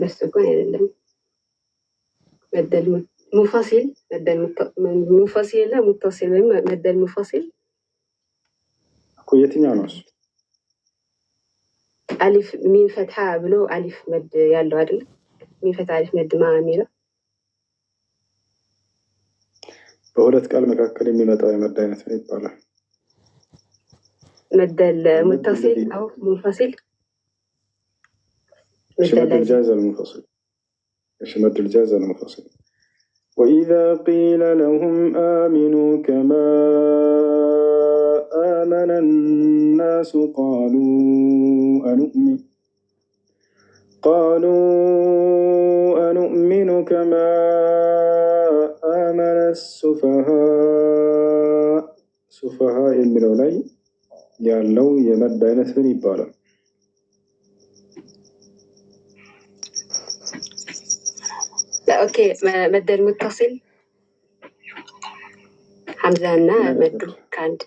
بس እኮን አይደለም መደል ሙፋሲል መደል ሙፋሲል እና ሙተሲል ወይም መደል ሙፋሲል እኮ የትኛው ነው እሱ? አሊፍ ሚን ፈትሐ ብሎ አሊፍ መድ ያለው አይደል? ሚን ፈትሐ አሊፍ መድ ማ የሚለው በሁለት ቃል መካከል የሚመጣው የመድ አይነት ነው ይባላል። መደል ሙተሲል አው ሙፋሲል مد الجاز المنفصل. مد الجاز المنفصل. وإذا قيل لهم آمنوا كما آمن الناس قالوا أنؤمن كما آمن السفهاء የሚለው ላይ ያለው የመድ አይነት ምን ይባላል? اوكي مد المتصل حمزة እና መዱ ካንድ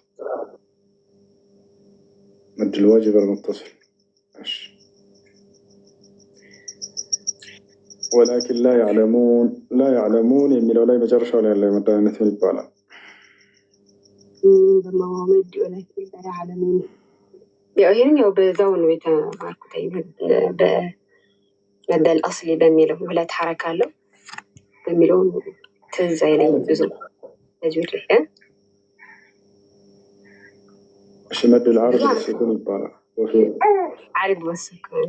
مد الواجب المتصل ولكن لا يعلمون የሚለው ላይ መጨረሻው ላይ ያለው የመድ አይነት ምን ይባላል? በመዋመድ ولكن لا يعلمون ይሄኛው በዛው ነው የተማርኩት በመድ الأصلي በሚለው ሁለት ሐረካ አለው በሚለው ትዝ አይለኝም ብዙ ተጅዊድ مد العارض والسكون ይባላል። عارض والسكون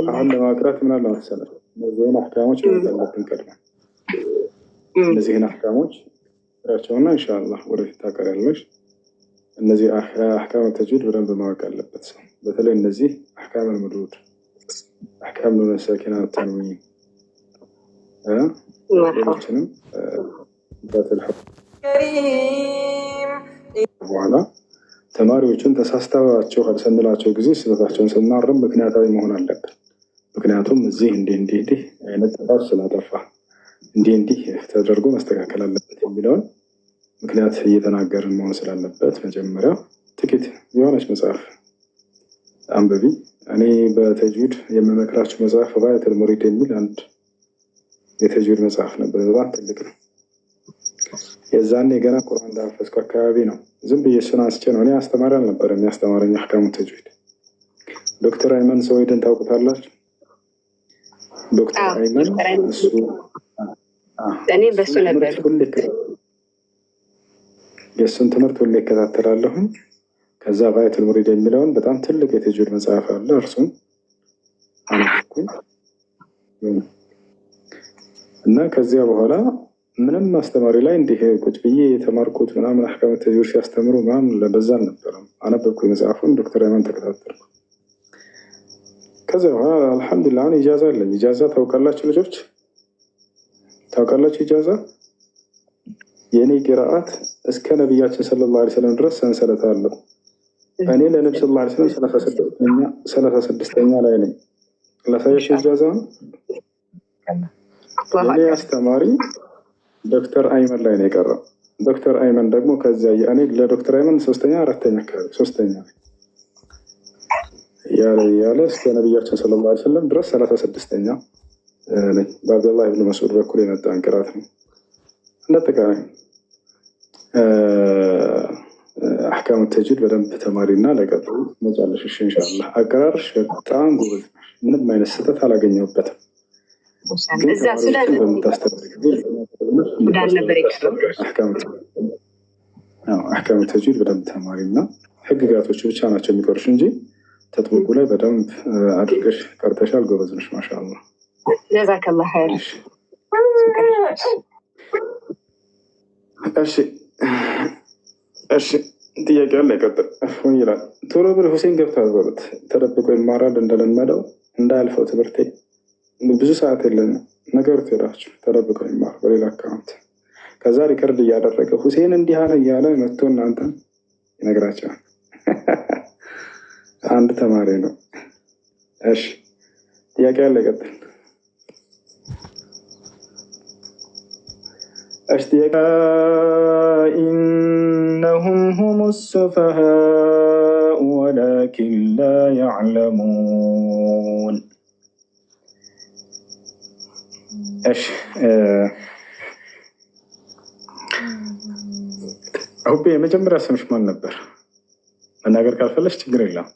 አሁን ለማቅራት ምን አለ መሰለህ እነዚህን አህካሞች ማለትን ቀድማ እነዚህን አህካሞች ራቸውና ኢንሻአላህ ወደፊት ታቀርያለሽ። እነዚህ አህካም ተጅዊድ በደንብ ማወቅ አለበት ሰው በተለይ እነዚህ አህካም المدود አህካም المساكن التنوين ሌሎችንም በኋላ ተማሪዎችን ተሳስተዋቸው ካልሰንላቸው ጊዜ ስህተታቸውን ስናርም ምክንያታዊ መሆን አለብን። ምክንያቱም እዚህ እንዲህ አይነት ጥፋት ስላጠፋ እንዲህ ተደርጎ መስተካከል አለበት የሚለውን ምክንያት እየተናገርን መሆን ስላለበት መጀመሪያ ጥቂት የሆነች መጽሐፍ አንብቢ። እኔ በተጅዊድ የምመክራችሁ መጽሐፍ ጋየቱል ሙሪድ የሚል አንድ የተጅዊድ መጽሐፍ ነበር። በጣም ትልቅ ነው። የዛኔ ገና ቁርአን እንዳፈስኩ አካባቢ ነው። ዝም ብዬ እሱን አንስቼ ነው። እኔ አስተማሪ አልነበረም የሚያስተማረኝ አህካሙ ተጅዊድ ዶክተር አይመን ሰውይድን ታውቁታላችሁ? ዶክተር አይመን እሱ እኔ በሱ ነበር የእሱን ትምህርት ሁሌ እከታተላለሁ። ከዛ ጋየቱል ሙሪድ የሚለውን በጣም ትልቅ የተጅዊድ መጽሐፍ አለ። እርሱን አነበብኩኝ እና ከዚያ በኋላ ምንም አስተማሪ ላይ እንዲህ ቁጭ ብዬ የተማርኩት ምናምን አህካም ተጅዊድ ሲያስተምሩ ምናምን ለበዛ አልነበረም። አነበብኩኝ መጽሐፉን፣ ዶክተር አይመን ተከታተልኩ። ከዚያ በኋላ አልሐምዱሊላህ አሁን ኢጃዛ አለኝ። ኢጃዛ ታውቃላችሁ ልጆች? ታውቃላችሁ ኢጃዛ? የኔ ቂራአት እስከ ነብያችን ሰለላሁ ዐለይሂ ወሰለም ድረስ ሰንሰለት አለው። እኔ ለነብዩ ሰለላሁ ዐለይሂ ወሰለም 36ኛ ላይ ነኝ። ላሳየሽ ኢጃዛውን። የኔ አስተማሪ ዶክተር አይመን ላይ ነው የቀረው። ዶክተር አይመን ደግሞ ከዚያ እኔ ለዶክተር አይመን 3ኛ 4ኛ አካባቢ 3ኛ ያለ እስከ ነብያችን ሰለላሁ ዐለይሂ ወሰለም ድረስ 36ኛ ነኝ። በአብዱላህ ኢብኑ መስዑድ በኩል የመጣን ቅራት ነው። እንደተቃራኒ አህካም ተጅዊድ በደንብ ተማሪና ለቀጥሉ መጫለሽ ኢንሻአላህ። አቀራርሽ በጣም ጎበዝ ነሽ። ምንም አይነት ስህተት አላገኘሁበትም። እዛ ሱዳን ነበር የቀረው። አህካም ተጅዊድ በደንብ ተማሪና ህግጋቶች ብቻ ናቸው የሚቀርሽ እንጂ ተጥብቁ ላይ በደንብ አድርገሽ ቀርተሻል። ጎበዝ ነሽ ማሻአላህ። ጀዛከላህ ኸይር። እሺ ጥያቄ አለ። ይቀጥል ይላል። ቶሎ ብለህ ሁሴን ገብቷል በሉት። ተደብቆ ይማራል እንደለመደው እንዳያልፈው ትምህርቴ ብዙ ሰዓት የለንም። ነገሩት ሄዳችሁ ተደብቆ ይማር በሌላ አካውንት። ከዛ ሪከርድ እያደረገ ሁሴን እንዲህ አለ እያለ መጥቶ እናንተን ይነግራቸዋል። አንድ ተማሪ ነው። እሺ ጥያቄ አለ። ይቀጥል። إنهم هم السفهاء ولكن لا يعلمون እሺ ሁቤ የመጀመሪያ ስምሽ ማን ነበር? መናገር ካልፈለሽ ችግር የለም።